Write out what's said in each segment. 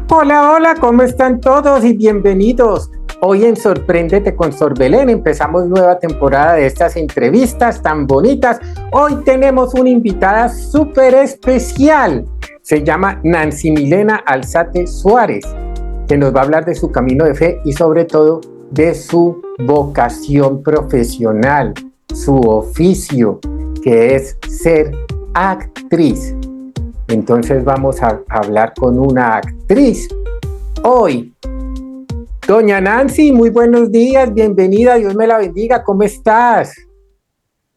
Hola, hola, ¿cómo están todos y bienvenidos? Hoy en Sorpréndete con Sor Belén empezamos nueva temporada de estas entrevistas tan bonitas. Hoy tenemos una invitada súper especial. Se llama Nancy Milena Alzate Suárez, que nos va a hablar de su camino de fe y sobre todo de su vocación profesional, su oficio, que es ser actriz. Entonces vamos a hablar con una actriz hoy. Doña Nancy, muy buenos días, bienvenida, Dios me la bendiga, ¿cómo estás?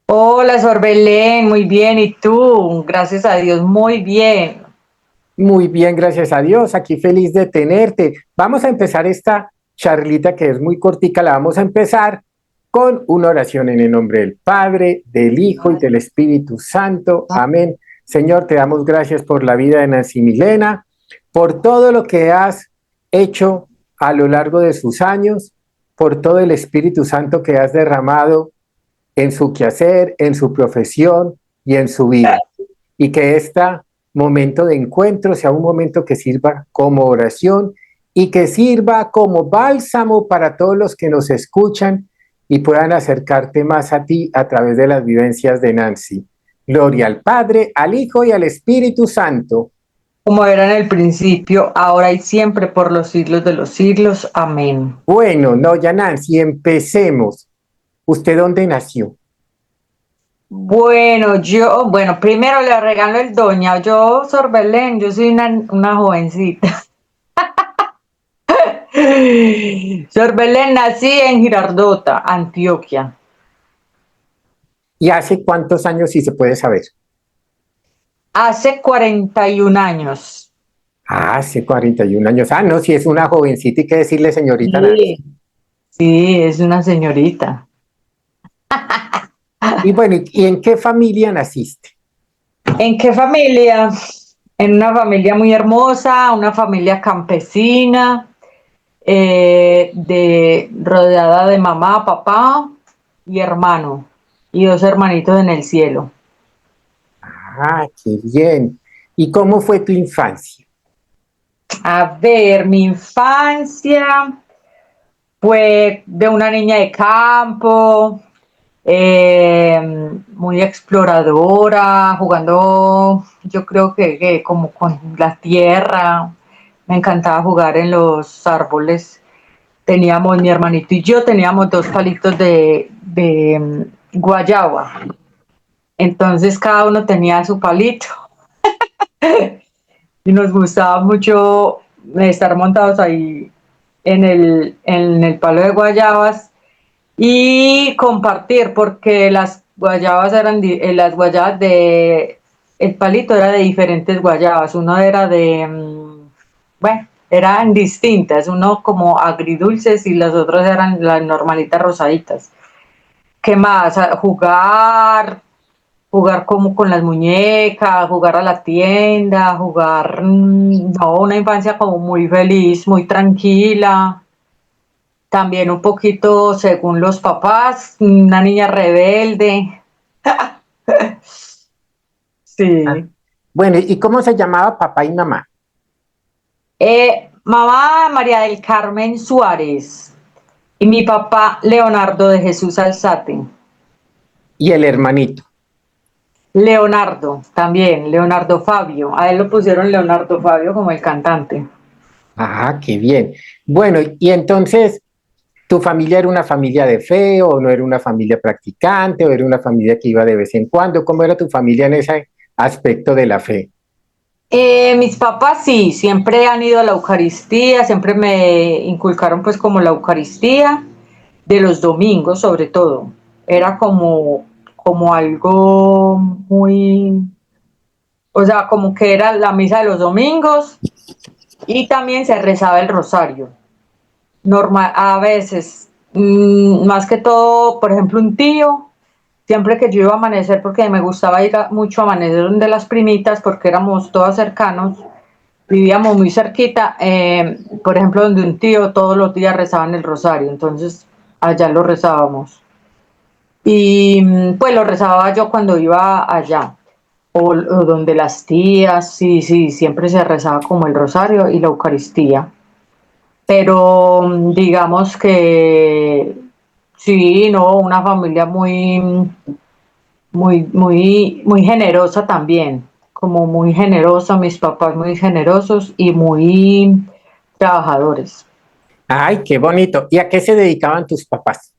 Hola, Sor Belén, muy bien, ¿y tú? Gracias a Dios, muy bien. Muy bien, gracias a Dios, aquí feliz de tenerte. Vamos a empezar esta charlita que es muy cortica, la vamos a empezar con una oración en el nombre del Padre, del Hijo y del Espíritu Santo. Amén. Señor, te damos gracias por la vida de Nancy Milena, por todo lo que has hecho a lo largo de sus años, por todo el Espíritu Santo que has derramado en su quehacer, en su profesión y en su vida. Y que este momento de encuentro sea un momento que sirva como oración y que sirva como bálsamo para todos los que nos escuchan y puedan acercarte más a ti a través de las vivencias de Nancy. Gloria al Padre, al Hijo y al Espíritu Santo. Como era en el principio, ahora y siempre, por los siglos de los siglos. Amén. Bueno, no, ya Nancy, empecemos. ¿Usted dónde nació? Bueno, primero le regalo el doña. Yo, Sor Belén, yo soy una jovencita. Sor Belén, nací en Girardota, Antioquia. ¿Y hace cuántos años, si se puede saber? Hace 41 años. Hace 41 años. Ah, no, si es una jovencita, hay que decirle señorita Nancy. Sí, sí, es una señorita. Y bueno, ¿y en qué familia naciste? ¿En qué familia? En una familia muy hermosa, una familia campesina, rodeada de mamá, papá y hermano, y dos hermanitos en el cielo. Ah, qué bien. ¿Y cómo fue tu infancia? A ver, mi infancia fue de una niña de campo, muy exploradora, jugando, yo creo que como con la tierra. Me encantaba jugar en los árboles. Teníamos, mi hermanito y yo teníamos dos palitos de guayaba. Entonces cada uno tenía su palito y nos gustaba mucho estar montados ahí en el palo de guayabas y compartir, porque las guayabas las guayabas el palito era de diferentes guayabas. Uno era bueno, eran distintas, uno como agridulces y las otras eran las normalitas rosaditas. ¿Qué más? Jugar como con las muñecas, jugar a la tienda, no, una infancia como muy feliz, muy tranquila. También un poquito, según los papás, una niña rebelde. Ah, Sí. bueno, ¿y cómo se llamaba papá y mamá? Mamá María del Carmen Suárez y mi papá Leonardo de Jesús Alzate. Y el hermanito. Leonardo, también, Leonardo Fabio. A él lo pusieron Leonardo Fabio como el cantante. Ah, qué bien. Bueno, y entonces, ¿tu familia era una familia de fe o no era una familia practicante o era una familia que iba de vez en cuando? ¿Cómo era tu familia en ese aspecto de la fe? Mis papás sí, siempre han ido a la Eucaristía, siempre me inculcaron pues como la Eucaristía de los domingos sobre todo. Era como algo muy, o sea, como que era la misa de los domingos y también se rezaba el rosario. Normal, a veces, más que todo, por ejemplo, un tío, siempre que yo iba a amanecer, porque me gustaba ir mucho a amanecer donde las primitas, porque éramos todas cercanos, vivíamos muy cerquita, por ejemplo, donde un tío todos los días rezaban el rosario, entonces allá lo rezábamos. Y pues lo rezaba yo cuando iba allá. o donde las tías, sí, sí, siempre se rezaba como el rosario y la Eucaristía. Pero digamos que sí, no, una familia muy generosa también, como muy generosa, mis papás muy generosos y muy trabajadores. Ay, qué bonito. ¿Y a qué se dedicaban tus papás?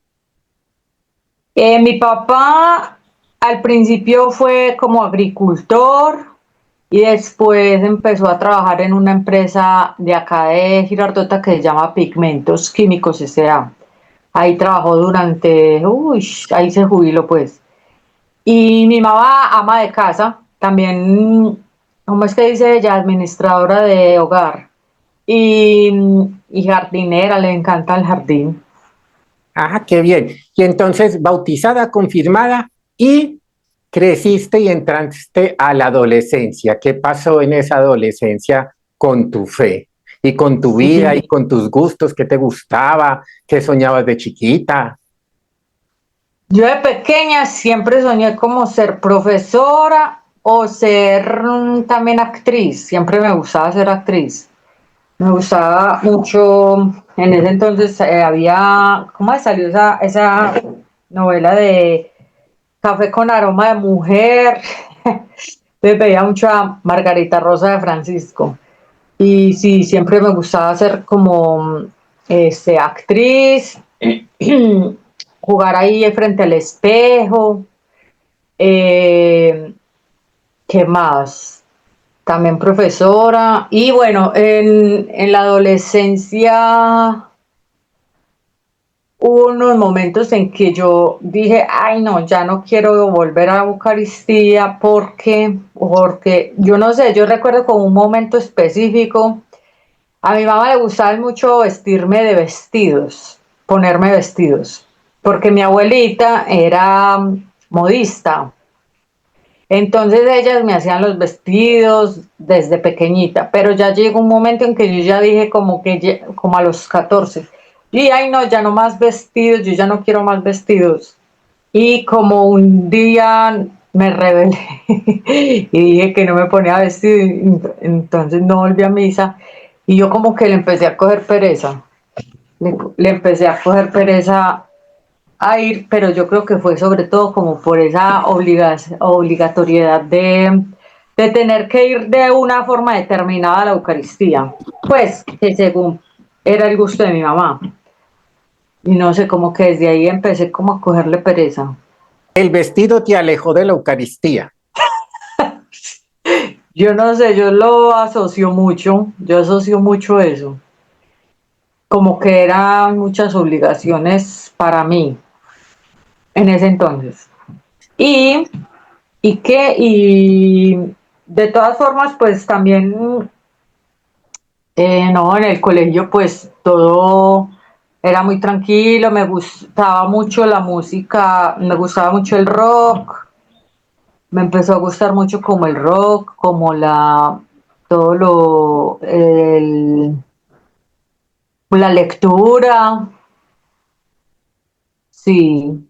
Mi papá al principio fue como agricultor y después empezó a trabajar en una empresa de acá de Girardota que se llama Pigmentos Químicos S.A. Ahí trabajó durante, uy, ahí se jubiló pues. Y mi mamá, ama de casa, también, ¿cómo es que dice ella? Administradora de hogar y, y jardinera, le encanta el jardín. Ah, qué bien. Y entonces, bautizada, confirmada y creciste y entraste a la adolescencia. ¿Qué pasó en esa adolescencia con tu fe y con tu vida y Sí. con tus gustos? ¿Qué te gustaba? ¿Qué soñabas de chiquita? Yo de pequeña siempre soñé como ser profesora o ser también actriz. Siempre me gustaba ser actriz. Me gustaba mucho, en ese entonces había, ¿cómo salió esa novela de Café con aroma de mujer? Me veía mucho a Margarita Rosa de Francisco. Y sí, siempre me gustaba ser como actriz, jugar ahí frente al espejo. Eh, ¿Qué más? También profesora. Y bueno, en la adolescencia hubo unos momentos en que yo dije, ay no, ya no quiero volver a la Eucaristía porque yo no sé, yo recuerdo como un momento específico. A mi mamá le gustaba mucho vestirme de vestidos, ponerme vestidos, porque mi abuelita era modista. Entonces ellas me hacían los vestidos desde pequeñita, pero ya llegó un momento en que yo ya dije como que como a los 14, y ay no, ya no más vestidos, yo ya no quiero más vestidos. Y como un día me rebelé y dije que no me ponía vestido, entonces no volví a misa y yo como que le empecé a coger pereza, le empecé a coger pereza a ir, pero yo creo que fue sobre todo como por esa obligatoriedad de tener que ir de una forma determinada a la Eucaristía, pues que según era el gusto de mi mamá. Y no sé, como que desde ahí empecé como a cogerle pereza. El vestido te alejó de la Eucaristía. Yo no sé, yo asocio mucho eso, como que eran muchas obligaciones para mí en ese entonces. Y, y de todas formas, pues también, no, en el colegio pues todo era muy tranquilo, me gustaba mucho la música, me gustaba mucho el rock, me empezó a gustar mucho como el rock, como todo la lectura, sí.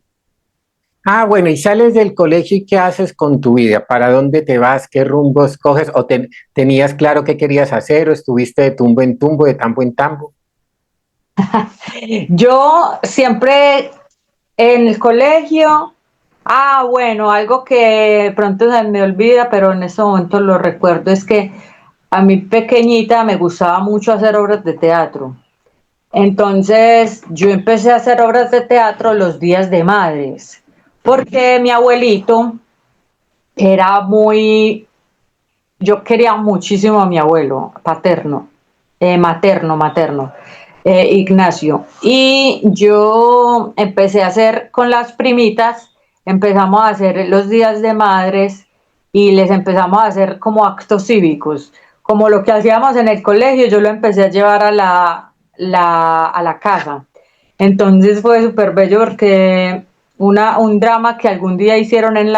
Ah, bueno, y sales del colegio y ¿qué haces con tu vida? ¿Para dónde te vas? ¿Qué rumbos coges? ¿O tenías claro qué querías hacer? ¿O estuviste de tumbo en tumbo, de tambo en tambo? Yo siempre en el colegio, bueno, algo que de pronto se me olvida, pero en este momento lo recuerdo, es que a mí pequeñita me gustaba mucho hacer obras de teatro. Entonces yo empecé a hacer obras de teatro los días de madres, porque mi abuelito era yo quería muchísimo a mi abuelo paterno, materno, Ignacio. Y yo empecé a hacer con las primitas, empezamos a hacer los días de madres y les empezamos a hacer como actos cívicos, como lo que hacíamos en el colegio, yo lo empecé a llevar a a la casa. Entonces fue súper bello porque un drama que algún día hicieron en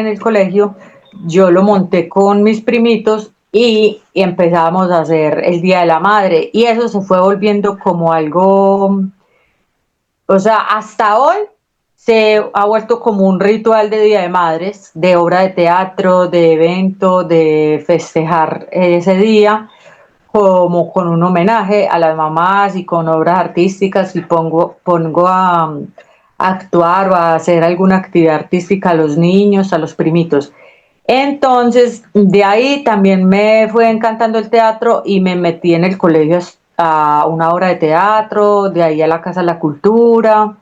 el colegio, yo lo monté con mis primitos y empezábamos a hacer el Día de la Madre. Y eso se fue volviendo como algo, o sea, hasta hoy se ha vuelto como un ritual de Día de Madres, de obra de teatro, de evento, de festejar ese día, como con un homenaje a las mamás y con obras artísticas y pongo a actuar o a hacer alguna actividad artística a los niños, a los primitos. Entonces, de ahí también me fue encantando el teatro y me metí en el colegio a una obra de teatro, de ahí a la Casa de la Cultura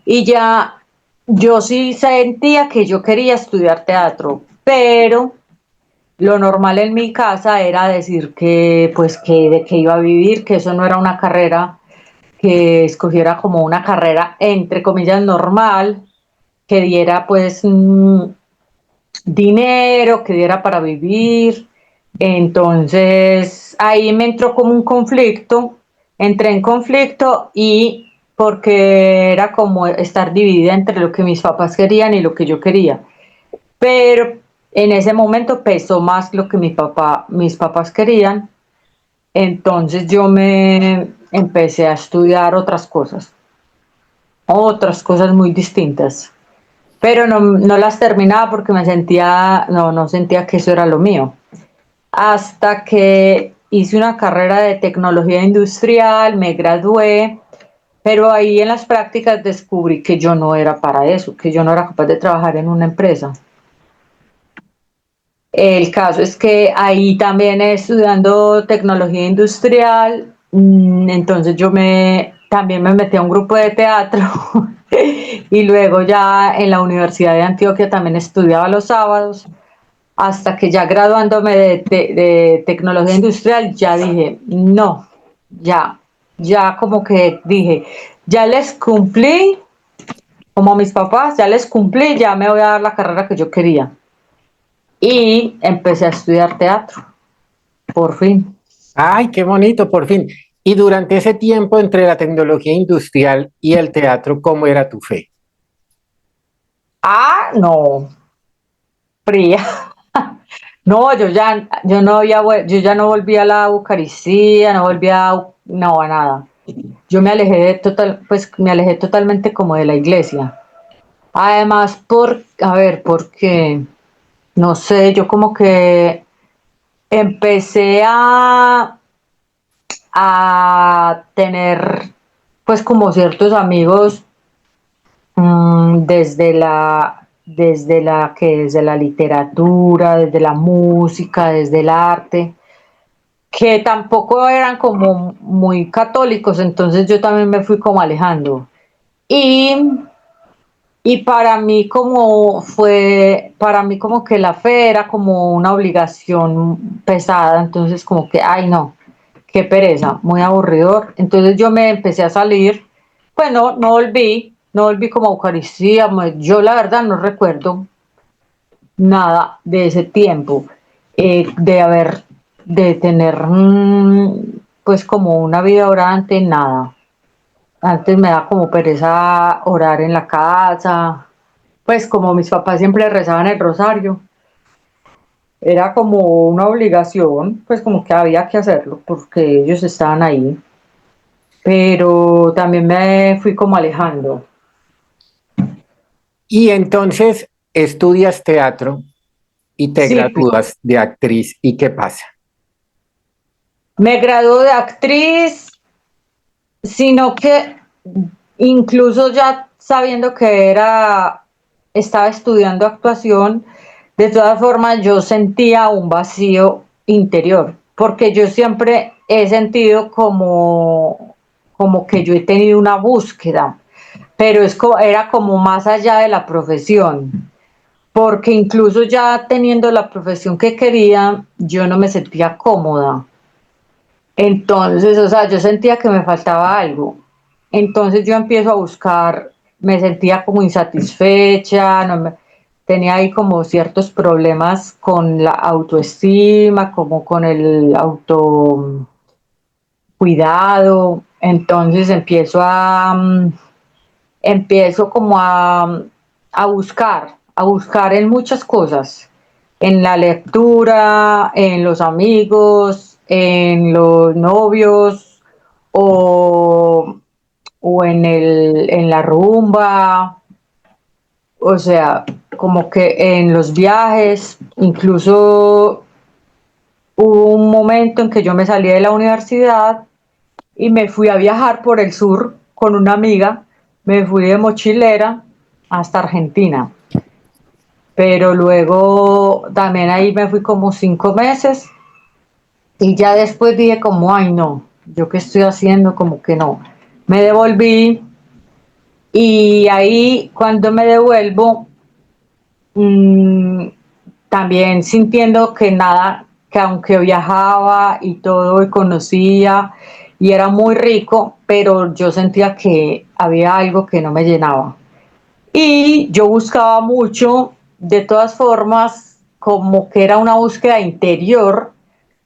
y ya yo sí sentía que yo quería estudiar teatro, pero lo normal en mi casa era decir que pues que de qué iba a vivir, que eso no era una carrera, que escogiera como una carrera entre comillas normal, que diera pues dinero, que diera para vivir. Entonces ahí me entró como un conflicto, entré en conflicto y porque era como estar dividida entre lo que mis papás querían y lo que yo quería. Pero en ese momento pesó más lo que mis papás querían, entonces yo me empecé a estudiar otras cosas muy distintas, pero no las terminaba porque no sentía que eso era lo mío. Hasta que hice una carrera de tecnología industrial, me gradué, pero ahí en las prácticas descubrí que yo no era para eso, que yo no era capaz de trabajar en una empresa. El caso es que ahí también estudiando tecnología industrial, entonces también me metí a un grupo de teatro y luego ya en la Universidad de Antioquia también estudiaba los sábados, hasta que ya graduándome de tecnología industrial ya dije, no, ya como que dije, ya les cumplí, como a mis papás, ya les cumplí, ya me voy a dar la carrera que yo quería y empecé a estudiar teatro, por fin. Ay, qué bonito, por fin. Y durante ese tiempo entre la tecnología industrial y el teatro, ¿cómo era tu fe? Ah, no, fría. No, yo ya no volví a la Eucaristía, no, a nada. Yo me alejé totalmente como de la iglesia. Además, porque, no sé, yo como que empecé a tener, pues como ciertos amigos desde la literatura, desde la música, desde el arte, que tampoco eran como muy católicos, entonces yo también me fui como alejando. Y, y para mí como que la fe era como una obligación pesada, entonces como que, ay no, qué pereza, muy aburridor. Entonces yo me empecé a salir, pues no volví como a Eucaristía, yo la verdad no recuerdo nada de ese tiempo, de tener pues como una vida orante, nada. Antes me da como pereza orar en la casa, pues como mis papás siempre rezaban el rosario, era como una obligación, pues como que había que hacerlo porque ellos estaban ahí, pero también me fui como alejando. Y entonces estudias teatro y te Sí, gradúas de actriz. ¿Y qué pasa? me gradué de actriz, sino que incluso ya sabiendo que estaba estudiando actuación, de todas formas yo sentía un vacío interior, porque yo siempre he sentido como que yo he tenido una búsqueda, pero era como más allá de la profesión, porque incluso ya teniendo la profesión que quería, yo no me sentía cómoda. Entonces, o sea, yo sentía que me faltaba algo. Entonces yo empiezo a buscar, me sentía como insatisfecha, tenía ahí como ciertos problemas con la autoestima, como con el autocuidado. Entonces empiezo como a buscar en muchas cosas, en la lectura, en los amigos, en los novios o, en la rumba. o sea, como que en los viajes, incluso hubo un momento en que yo me salí de la universidad y me fui a viajar por el sur con una amiga, me fui de mochilera hasta Argentina, pero luego también ahí me fui como 5 meses y ya después dije como, ay no, yo qué estoy haciendo, como que no. Me devolví y ahí cuando me devuelvo, mmm, también sintiendo que nada, que aunque viajaba y todo y conocía y era muy rico, pero yo sentía que había algo que no me llenaba. Y yo buscaba mucho, de todas formas, como que era una búsqueda interior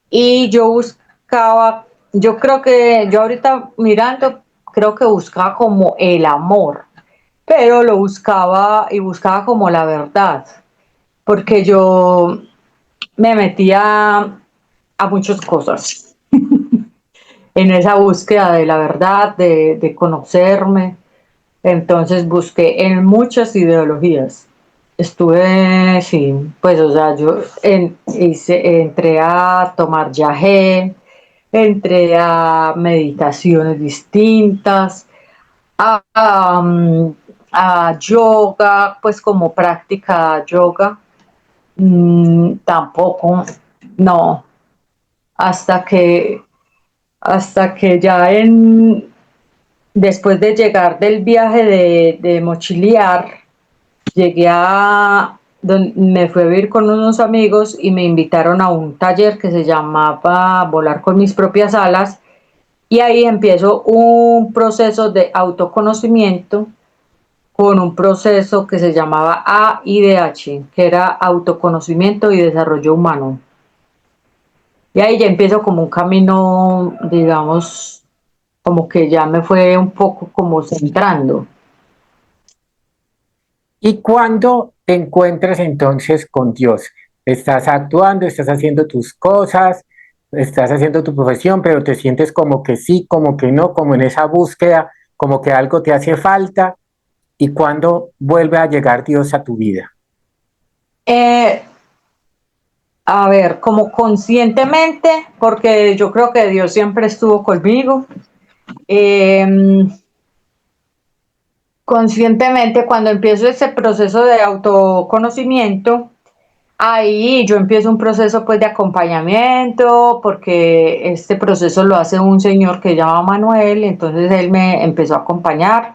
y yo buscaba, yo creo que yo ahorita mirando, creo que buscaba como el amor, pero lo buscaba y buscaba como la verdad, porque yo me metía a muchas cosas en esa búsqueda de la verdad, de conocerme. Entonces busqué en muchas ideologías. Estuve, sí, pues, o sea, entré a tomar yagé, entré a meditaciones distintas, a, a yoga, pues como práctica yoga. Tampoco, no, hasta que, hasta que ya después de llegar del viaje de mochilear, me fui a vivir con unos amigos y me invitaron a un taller que se llamaba Volar con mis propias alas y ahí empiezo un proceso de autoconocimiento con un proceso que se llamaba AIDH, que era autoconocimiento y desarrollo humano. Y ahí ya empiezo como un camino, digamos, como que ya me fue un poco como centrando. ¿Y cuándo te encuentras entonces con Dios? Estás actuando, estás haciendo tus cosas, estás haciendo tu profesión, pero te sientes como que sí, como que no, como en esa búsqueda, como que algo te hace falta. ¿Y cuándo vuelve a llegar Dios a tu vida? Eh, a ver, como conscientemente, porque yo creo que Dios siempre estuvo conmigo. Eh, Conscientemente, cuando empiezo ese proceso de autoconocimiento, ahí yo empiezo un proceso pues de acompañamiento, porque este proceso lo hace un señor que se llama Manuel, entonces él me empezó a acompañar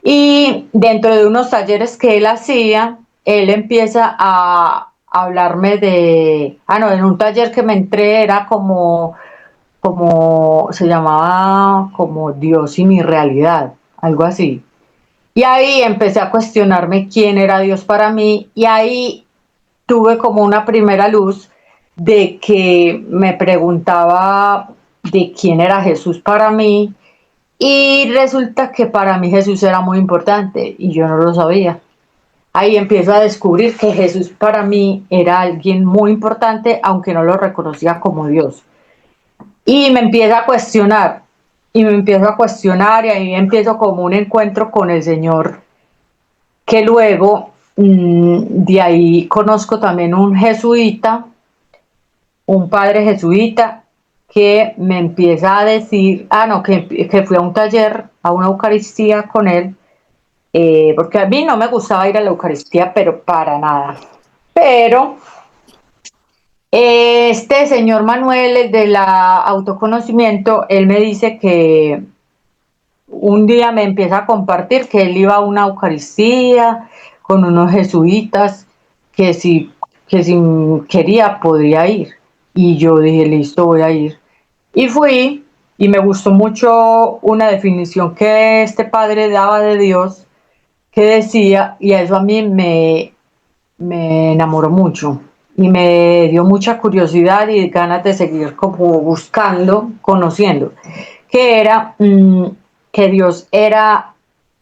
y dentro de unos talleres que él hacía, él empieza a hablarme no, en un taller que me entré era como se llamaba como Dios y mi realidad, algo así. Y ahí empecé a cuestionarme quién era Dios para mí y ahí tuve como una primera luz de que me preguntaba de quién era Jesús para mí y resulta que para mí Jesús era muy importante y yo no lo sabía. Ahí empiezo a descubrir que Jesús para mí era alguien muy importante aunque no lo reconocía como Dios. Y me empieza a cuestionar y me empiezo a cuestionar y ahí empiezo como un encuentro con el Señor que luego de ahí conozco también un jesuita, un padre jesuita, que me empieza a decir, no, que fui a un taller, a una Eucaristía con él, porque a mí no me gustaba ir a la Eucaristía, pero para nada. Pero este señor Manuel, el de la autoconocimiento, él me dice que un día me empieza a compartir que él iba a una Eucaristía con unos jesuitas, que si quería podía ir. Y yo dije, listo, voy a ir. Y fui y me gustó mucho una definición que este padre daba de Dios, que decía, y eso a mí me enamoró mucho y me dio mucha curiosidad y ganas de seguir como buscando, conociendo, que era que Dios era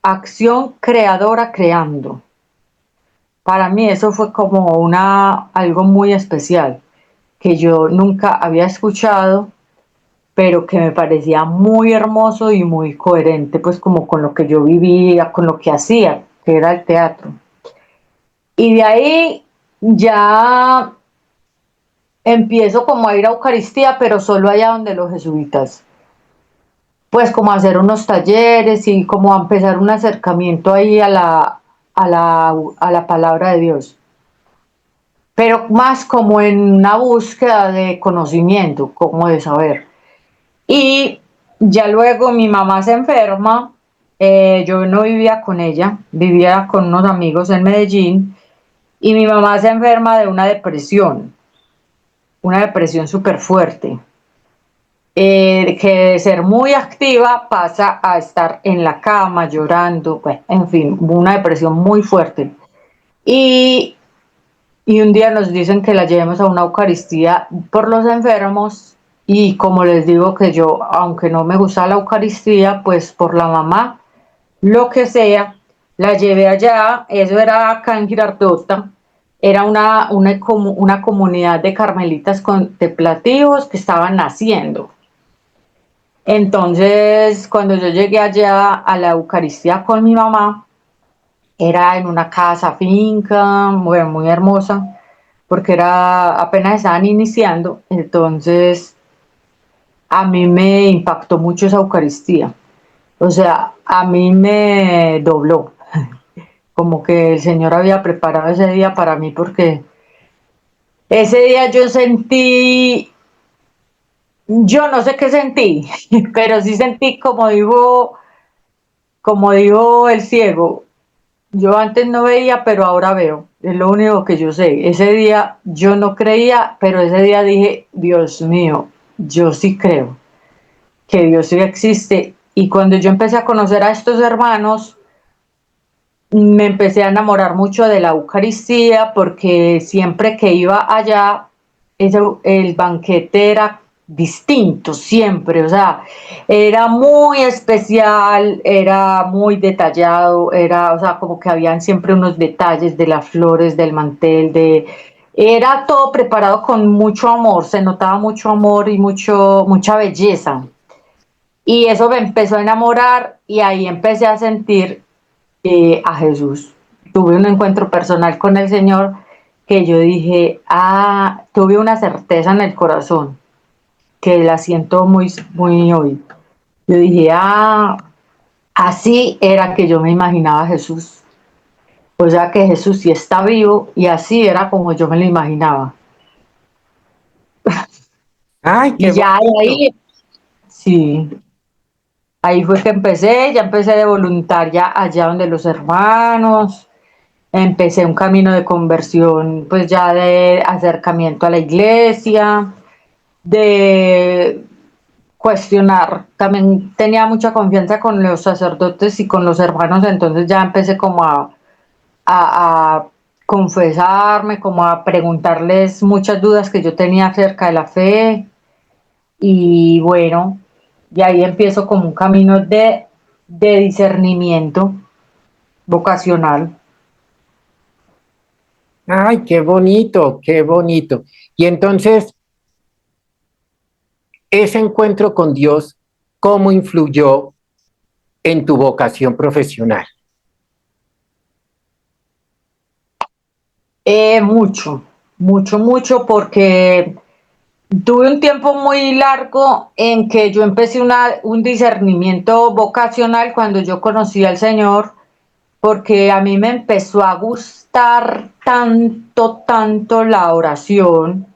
acción creadora creando. Para mí eso fue como algo muy especial que yo nunca había escuchado, pero que me parecía muy hermoso y muy coherente pues como con lo que yo vivía, con lo que hacía, que era el teatro. Y de ahí ya empiezo como a ir a Eucaristía, pero solo allá donde los jesuitas. Pues como a hacer unos talleres y como a empezar un acercamiento ahí a la palabra de Dios. Pero más como en una búsqueda de conocimiento, como de saber. Y ya luego mi mamá se enferma, yo no vivía con ella, vivía con unos amigos en Medellín, y mi mamá se enferma de una depresión súper fuerte, que de ser muy activa pasa a estar en la cama llorando, bueno, en fin, una depresión muy fuerte. Y, y un día nos dicen que la llevemos a una Eucaristía por los enfermos y como les digo que yo, aunque no me gusta la Eucaristía, pues por la mamá, lo que sea, la llevé allá, eso era acá en Girardota, era una comunidad de carmelitas contemplativos que estaban naciendo. Entonces, cuando yo llegué allá a la Eucaristía con mi mamá, era en una casa finca, muy hermosa, porque apenas estaban iniciando, entonces a mí me impactó mucho esa Eucaristía. O sea, a mí me dobló, como que el Señor había preparado ese día para mí, porque ese día yo sentí, yo no sé qué sentí, pero sí sentí como dijo el ciego, yo antes no veía, pero ahora veo. Es lo único que yo sé. Ese día yo no creía, pero ese día dije, Dios mío, yo sí creo que Dios sí existe. Y cuando yo empecé a conocer a estos hermanos, me empecé a enamorar mucho de la Eucaristía porque siempre que iba allá, el banquete era distinto, siempre, o sea, era muy especial, era muy detallado, era, o sea, como que habían siempre unos detalles de las flores, del mantel, era todo preparado con mucho amor, se notaba mucho amor y mucha belleza. Y eso me empezó a enamorar y ahí empecé a sentir a Jesús. Tuve un encuentro personal con el Señor que yo dije, tuve una certeza en el corazón que la siento muy hoy. Yo dije, así era que yo me imaginaba a Jesús. O sea que Jesús sí está vivo y así era como yo me lo imaginaba. Ay, qué Y ya bonito. ahí, sí, ahí fue que ya empecé de voluntaria allá donde los hermanos, empecé un camino de conversión, pues ya de acercamiento a la iglesia, de cuestionar. También tenía mucha confianza con los sacerdotes y con los hermanos, entonces ya empecé como a confesarme, como a preguntarles muchas dudas que yo tenía acerca de la fe. Y bueno, y ahí empiezo como un camino de discernimiento vocacional. Ay, qué bonito, qué bonito. Y entonces, ese encuentro con Dios, ¿cómo influyó en tu vocación profesional? Mucho, porque tuve un tiempo muy largo en que yo empecé un discernimiento vocacional cuando yo conocí al Señor, porque a mí me empezó a gustar tanto la oración,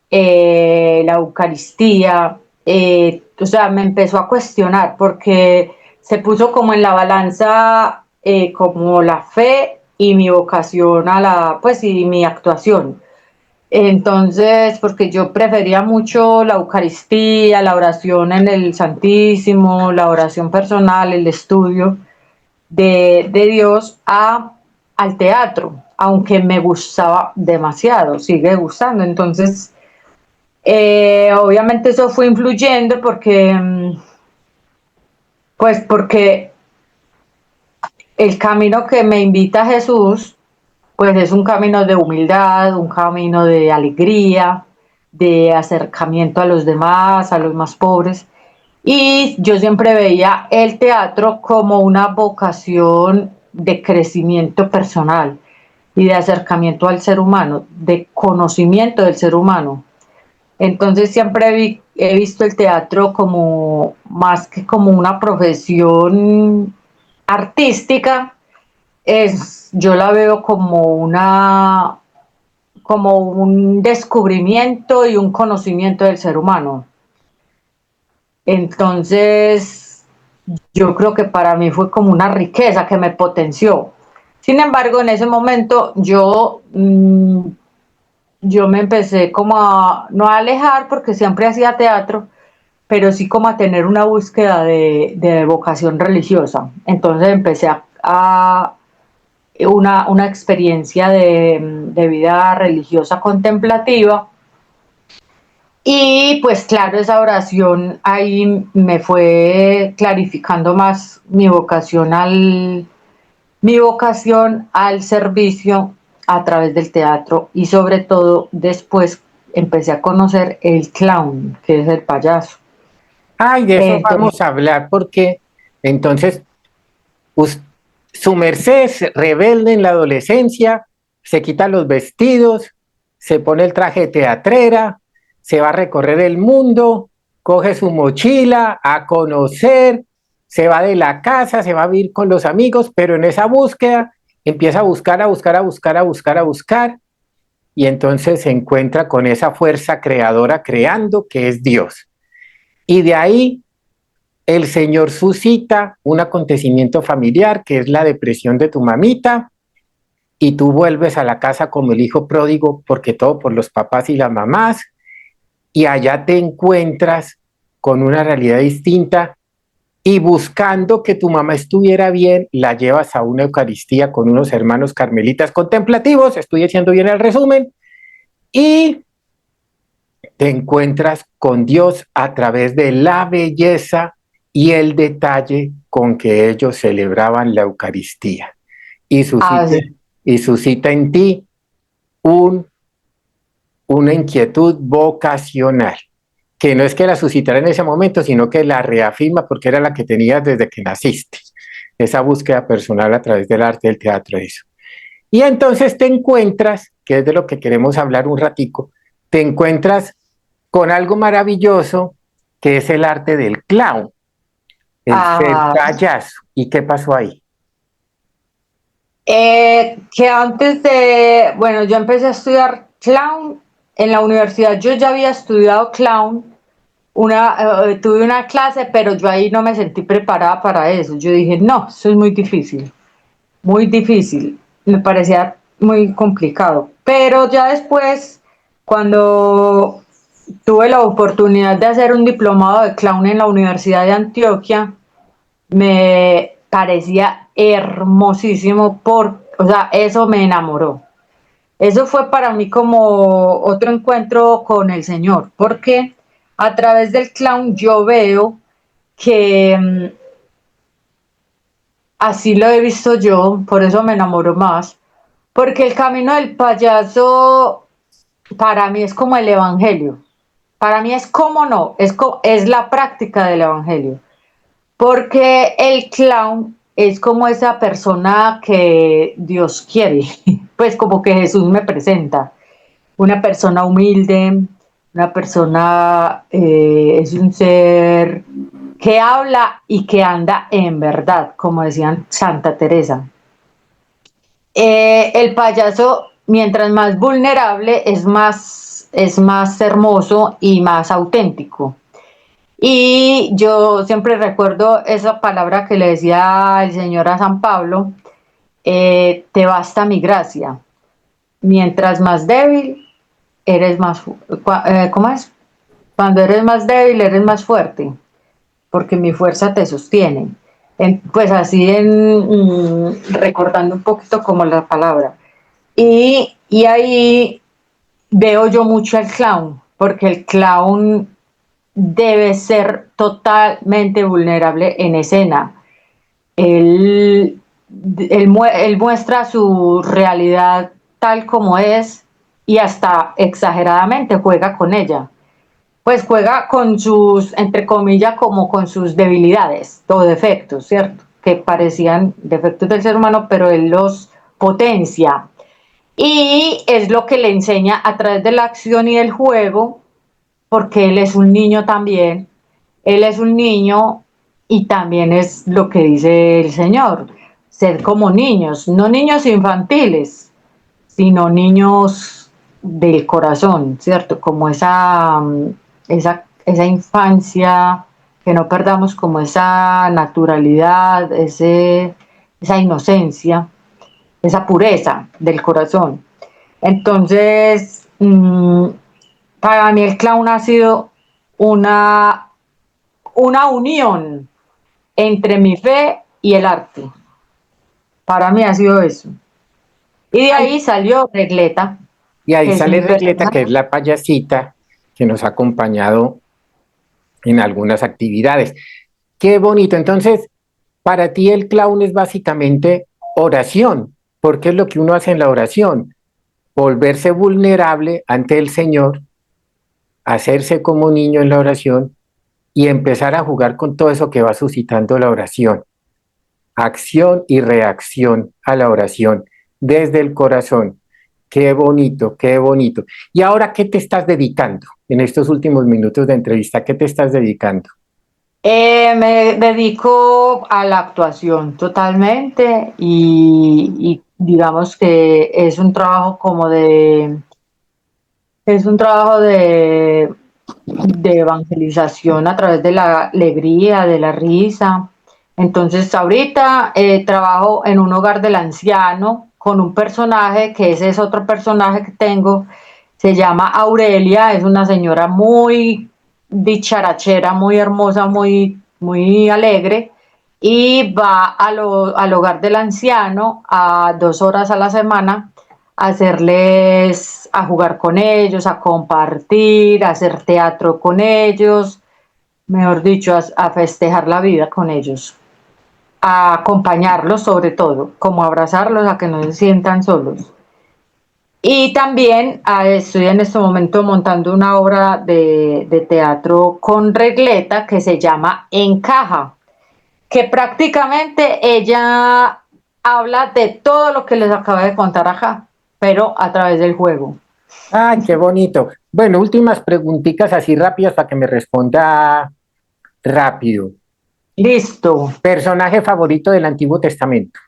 la Eucaristía, o sea, me empezó a cuestionar porque se puso como en la balanza como la fe y mi vocación pues y mi actuación. Entonces, porque yo prefería mucho la Eucaristía, la oración en el Santísimo, la oración personal, el estudio de Dios al teatro, aunque me gustaba demasiado, sigue gustando. Entonces, obviamente eso fue influyendo porque el camino que me invita a Jesús, pues es un camino de humildad, un camino de alegría, de acercamiento a los demás, a los más pobres. Y yo siempre veía el teatro como una vocación de crecimiento personal, y de acercamiento al ser humano, de conocimiento del ser humano. Entonces siempre he visto el teatro como más que como una profesión artística, yo la veo como un descubrimiento y un conocimiento del ser humano. Entonces, yo creo que para mí fue como una riqueza que me potenció. Sin embargo, en ese momento yo me empecé como no a alejar porque siempre hacía teatro, pero sí como a tener una búsqueda de vocación religiosa. Entonces empecé a una experiencia de vida religiosa contemplativa. Y pues claro, esa oración ahí me fue clarificando más mi vocación al servicio a través del teatro, y sobre todo después empecé a conocer el clown, que es el payaso. Ay, de eso Entonces, vamos a hablar porque entonces us- su merced se rebelde en la adolescencia, se quita los vestidos, se pone el traje de teatrera, se va a recorrer el mundo, coge su mochila a conocer, se va de la casa, se va a vivir con los amigos, pero en esa búsqueda empieza a buscar, a buscar, a buscar, a buscar, a buscar, y entonces se encuentra con esa fuerza creadora creando que es Dios. Y de ahí el Señor suscita un acontecimiento familiar que es la depresión de tu mamita, y tú vuelves a la casa como el hijo pródigo porque todo por los papás y las mamás, y allá te encuentras con una realidad distinta, y buscando que tu mamá estuviera bien, la llevas a una Eucaristía con unos hermanos carmelitas contemplativos, estoy haciendo bien el resumen, y te encuentras con Dios a través de la belleza y el detalle con que ellos celebraban la Eucaristía, y suscita, así, y suscita en ti un, una inquietud vocacional, que no es que la suscitara en ese momento, sino que la reafirma porque era la que tenías desde que naciste, esa búsqueda personal a través del arte del teatro. Eso. Y entonces te encuentras, que es de lo que queremos hablar un ratico, te encuentras con algo maravilloso que es el arte del clown, el ser ah, payaso. ¿Y qué pasó ahí? que bueno, yo empecé a estudiar clown en la universidad. Yo ya había estudiado clown, tuve una clase, pero yo ahí no me sentí preparada para eso. Yo dije, no, eso es muy difícil, muy difícil. Me parecía muy complicado. Pero ya después, cuando tuve la oportunidad de hacer un diplomado de clown en la Universidad de Antioquia, me parecía hermosísimo, o sea, eso me enamoró. Eso fue para mí como otro encuentro con el Señor, porque a través del clown yo veo que así lo he visto yo, por eso me enamoro más, porque el camino del payaso para mí es como el evangelio. Para mí es como no, es la práctica del evangelio. Porque el clown es como esa persona que Dios quiere, pues como que Jesús me presenta. Una persona humilde, una persona, es un ser que habla y que anda en verdad, como decían Santa Teresa. El payaso, mientras más vulnerable, es más hermoso y más auténtico. Y yo siempre recuerdo esa palabra que le decía el Señor a San Pablo, te basta mi gracia. Mientras más débil, eres más, ¿cómo es? Cuando eres más débil, eres más fuerte, porque mi fuerza te sostiene. Pues así recordando un poquito como la palabra. Y ahí veo yo mucho al clown, porque el clown debe ser totalmente vulnerable en escena. Él, él muestra su realidad tal como es, y hasta exageradamente juega con ella. Pues juega con sus, entre comillas, como con sus debilidades o defectos, ¿cierto? Que parecían defectos del ser humano, pero él los potencia. Y es lo que le enseña a través de la acción y del juego, porque él es un niño también. Él es un niño y también es lo que dice el Señor, ser como niños, no niños infantiles, sino niños del corazón, ¿cierto? Como esa infancia, que no perdamos como esa naturalidad, esa inocencia, esa pureza del corazón. Entonces, para mí el clown ha sido una, una unión entre mi fe y el arte. Para mí ha sido eso. Y de Ay, ahí salió Regleta, y ahí que es sale mi Regleta, que es personaje. la payasita que nos ha acompañado en algunas actividades. Qué bonito. Entonces, para ti el clown es básicamente oración, porque es lo que uno hace en la oración, volverse vulnerable ante el Señor, hacerse como niño en la oración y empezar a jugar con todo eso que va suscitando la oración. Acción y reacción a la oración desde el corazón. Qué bonito, qué bonito. ¿Y ahora qué te estás dedicando en estos últimos minutos de entrevista? ¿Qué te estás dedicando? Me dedico a la actuación totalmente y digamos que es un trabajo de evangelización a través de la alegría, de la risa. Entonces, ahorita trabajo en un hogar del anciano con un personaje, que ese es otro personaje que tengo, se llama Aurelia, es una señora muy dicharachera, muy hermosa, muy alegre, y va al hogar del anciano a 2 horas a la semana hacerles, a jugar con ellos, a compartir, a hacer teatro con ellos, mejor dicho, a festejar la vida con ellos, a acompañarlos sobre todo, como abrazarlos a que no se sientan solos. Y también estoy en este momento montando una obra de teatro con Regleta que se llama Encaja, que prácticamente ella habla de todo lo que les acabo de contar acá, pero a través del juego. ¡Ay, qué bonito! Bueno, últimas preguntitas así rápidas para que me responda rápido. Listo, Personaje favorito del Antiguo Testamento.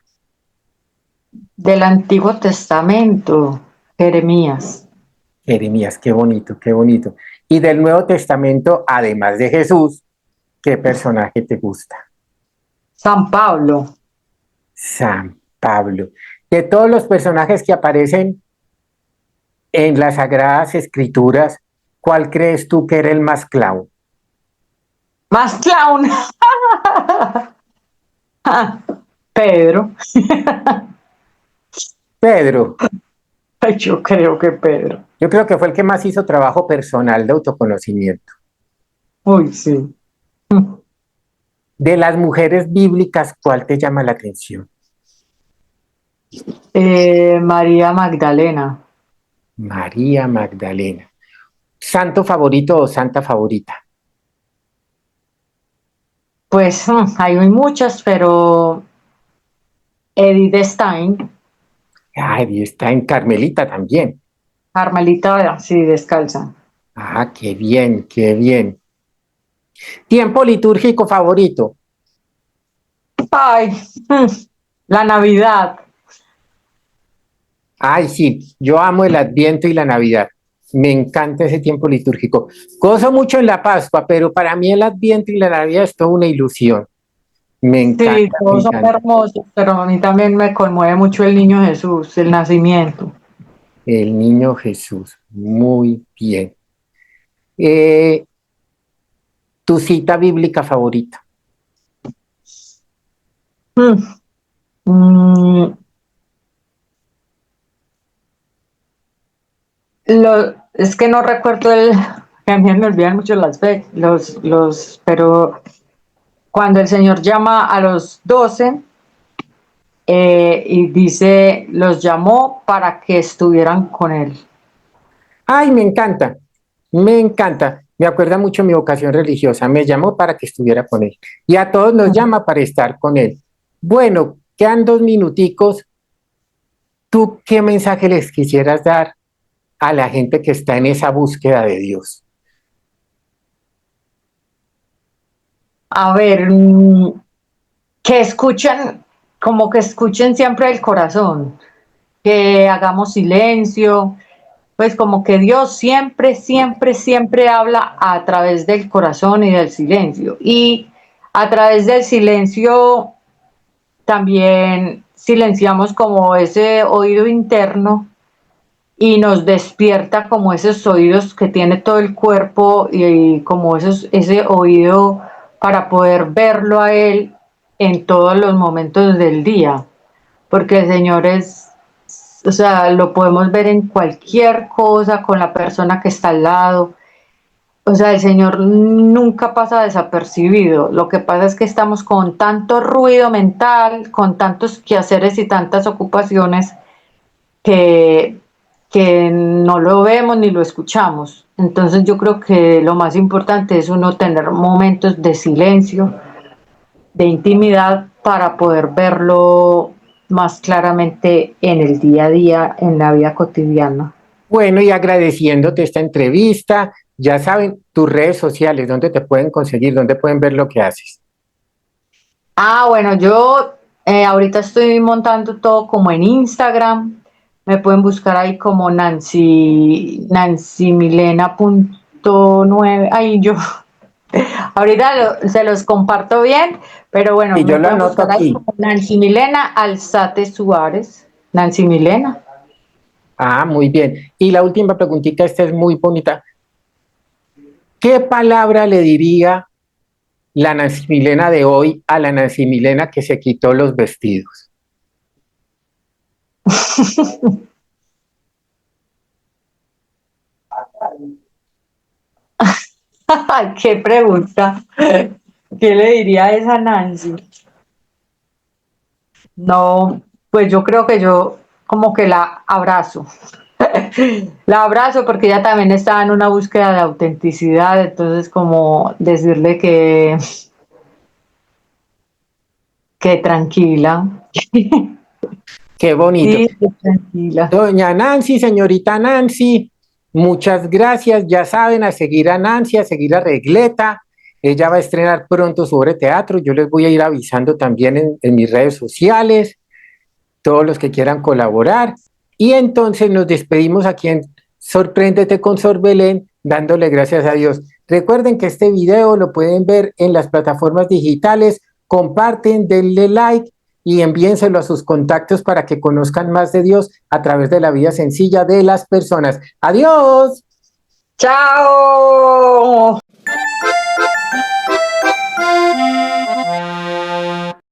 del Antiguo Testamento, Jeremías, Jeremías, qué bonito, qué bonito. Y del Nuevo Testamento, además de Jesús, ¿qué personaje te gusta? San Pablo. San Pablo. De todos los personajes que aparecen en las Sagradas Escrituras, ¿cuál crees tú que era el más clown? Más clown. Pedro. Pedro. Yo creo que Pedro. Yo creo que fue el que más hizo trabajo personal de autoconocimiento. Uy, sí. De las mujeres bíblicas, ¿cuál te llama la atención? María Magdalena. María Magdalena. ¿Santo favorito o santa favorita? Pues hay muchas, pero Edith Stein, Ay, está en Carmelita también. Carmelita, sí, descalza. Ah, qué bien, qué bien. Tiempo litúrgico favorito. Ay, la Navidad. Ay, sí, yo amo el Adviento y la Navidad. Me encanta ese tiempo litúrgico. Gozo mucho en la Pascua, pero para mí el Adviento y la Navidad es toda una ilusión. Me Sí, encanta, me todos son encanta. hermosos, pero a mí también me conmueve mucho el niño Jesús, el nacimiento. El niño Jesús. Muy bien. Eh, ¿Tu cita bíblica favorita? Mm, mm, es que no recuerdo que a mí me olvidan mucho las fechas, pero cuando el Señor llama a los 12 y dice, los llamó para que estuvieran con Él. Ay, me encanta, me encanta. Me acuerda mucho mi vocación religiosa. Me llamó para que estuviera con él. Y a todos nos llama para estar con él. Bueno, quedan 2 minuticos. ¿Tú qué mensaje les quisieras dar a la gente que está en esa búsqueda de Dios? A ver, que escuchen, como que escuchen siempre el corazón, que hagamos silencio, pues como que Dios siempre, siempre, siempre habla a través del corazón y del silencio. Y a través del silencio también silenciamos como ese oído interno y nos despierta como esos oídos que tiene todo el cuerpo y como ese oído para poder verlo a Él en todos los momentos del día, porque el Señor es, o sea, lo podemos ver en cualquier cosa, con la persona que está al lado. O sea, el Señor nunca pasa desapercibido. Lo que pasa es que estamos con tanto ruido mental, con tantos quehaceres y tantas ocupaciones que, que no lo vemos ni lo escuchamos. Entonces yo creo que lo más importante es uno tener momentos de silencio, de intimidad para poder verlo más claramente en el día a día, en la vida cotidiana. Bueno, y agradeciéndote esta entrevista, ya saben, tus redes sociales, dónde te pueden conseguir, dónde pueden ver lo que haces. Bueno, yo ahorita estoy montando todo como en Instagram. Me pueden buscar ahí como nancymilena.9. Ahí yo, ahorita se los comparto bien, pero bueno, Y yo me lo pueden anoto buscar ahí aquí. como Nancy Milena Alzate Suárez. Nancy Milena. Ah, muy bien. Y la última preguntita, esta es muy bonita. ¿Qué palabra le diría la Nancy Milena de hoy a la Nancy Milena que se quitó los vestidos? Qué pregunta. ¿Qué le diría a esa Nancy? No, pues yo creo que yo como que la abrazo. La abrazo porque ella también estaba en una búsqueda de autenticidad, entonces como decirle que tranquila. Qué bonito. Sí, que tranquila. Doña Nancy, señorita Nancy, muchas gracias. Ya saben, a seguir a Nancy, a seguir a Regleta. Ella va a estrenar pronto su obra de teatro. Yo les voy a ir avisando también en mis redes sociales, todos los que quieran colaborar. Y entonces nos despedimos aquí en Sorpréndete con Sor Belén, dándole gracias a Dios. Recuerden que este video lo pueden ver en las plataformas digitales. Comparten, denle like y envíenselo a sus contactos para que conozcan más de Dios a través de la vida sencilla de las personas. Adiós. Chao.